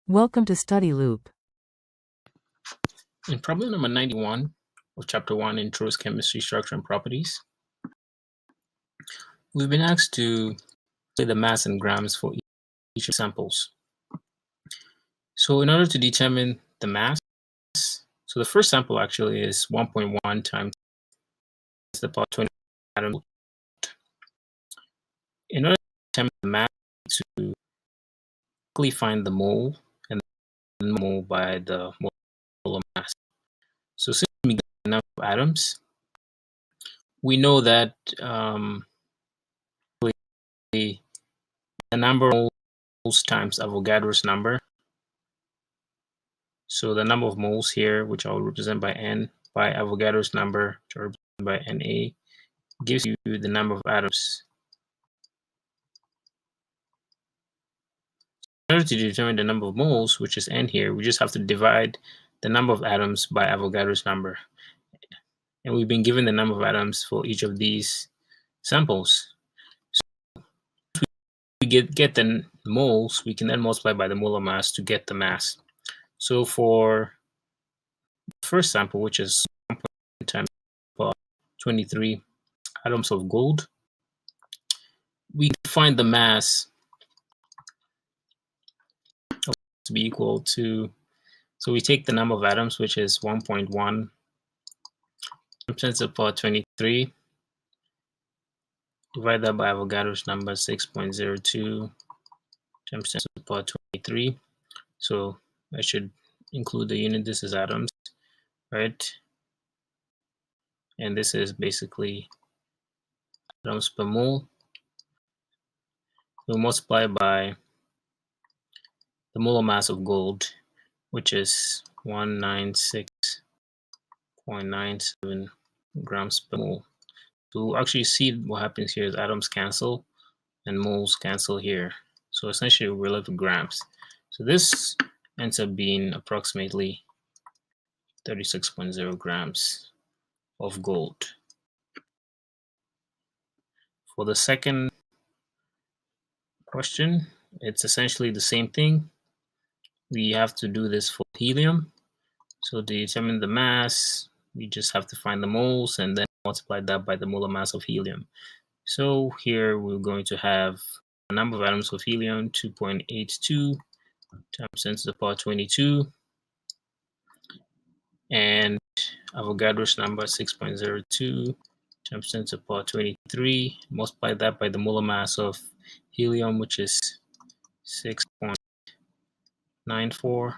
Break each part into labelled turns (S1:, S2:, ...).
S1: Welcome to Study Loop.
S2: In problem number 91 of chapter 1, Intros Chemistry, Structure and Properties, we've been asked to say the mass in grams for each of the samples. So in order to determine the mass, so the first sample actually is 1.1 times the power 20 atoms. In order to determine the mass, to quickly find the mole and the mole by the molar mass. So since we get the number of atoms, we know that the number of moles times Avogadro's number. So the number of moles here, which I'll represent by N, by Avogadro's number, which I'll represent by Na, gives you the number of atoms. In order to determine the number of moles, which is N here, we just have to divide the number of atoms by Avogadro's number. And we've been given the number of atoms for each of these samples. So if we get the moles, we can then multiply by the molar mass to get the mass. So for the first sample, which is 1.1 times 23 atoms of gold, we find the mass to be equal to, so we take the number of atoms, which is 1.1 times 10 to the power 23, divide that by Avogadro's number, 6.02 times 10 to the power 23. So I should include the unit. This is atoms, right? And this is basically atoms per mole. We'll multiply by the molar mass of gold, which is 196.97 grams per mole. So we'll actually see what happens here is atoms cancel and moles cancel here. So essentially we're left with grams. So this ends up being approximately 36.0 grams of gold. For the second question, it's essentially the same thing. We have to do this for helium. So to determine the mass, we just have to find the moles and then multiply that by the molar mass of helium. So here we're going to have the number of atoms of helium, 2.82 times 10 to the power 22, and Avogadro's number, 6.02 times 10 to the power 23. Multiply that by the molar mass of helium, which is 6.94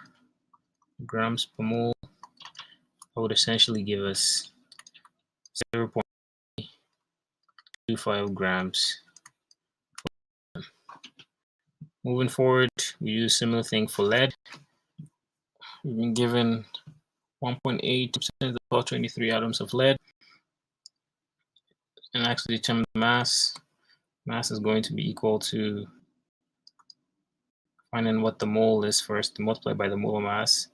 S2: grams per mole. That would essentially give us 0.25 grams. Moving forward, we use a similar thing for lead. We've been given 1.8 to the power 23 atoms of lead, and actually determine the mass. Mass is going to be equal to finding what the mole is first, to multiply by the molar mass,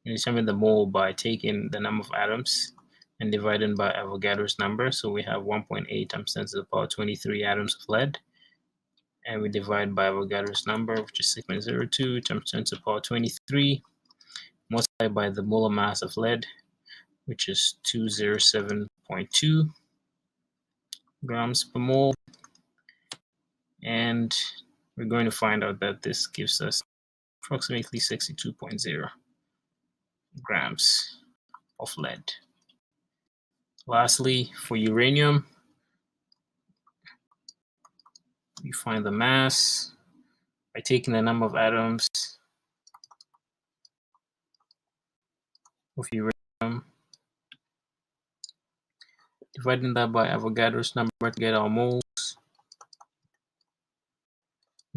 S2: and determine the mole by taking the number of atoms and dividing by Avogadro's number. So we have 1.8 times 10 to the power 23 atoms of lead, and we divide by Avogadro's number, which is 6.02 times 10 to the power 23, multiply by the molar mass of lead, which is 207.2 grams per mole. And we're going to find out that this gives us approximately 62.0 grams of lead. Lastly, for uranium, we find the mass by taking the number of atoms of uranium, dividing that by Avogadro's number to get our moles,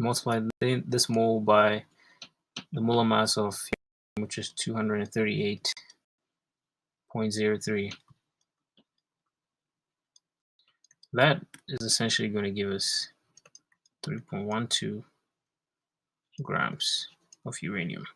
S2: multiply this mole by the molar mass of uranium, which is 238.03. That is essentially going to give us 3.12 grams of uranium.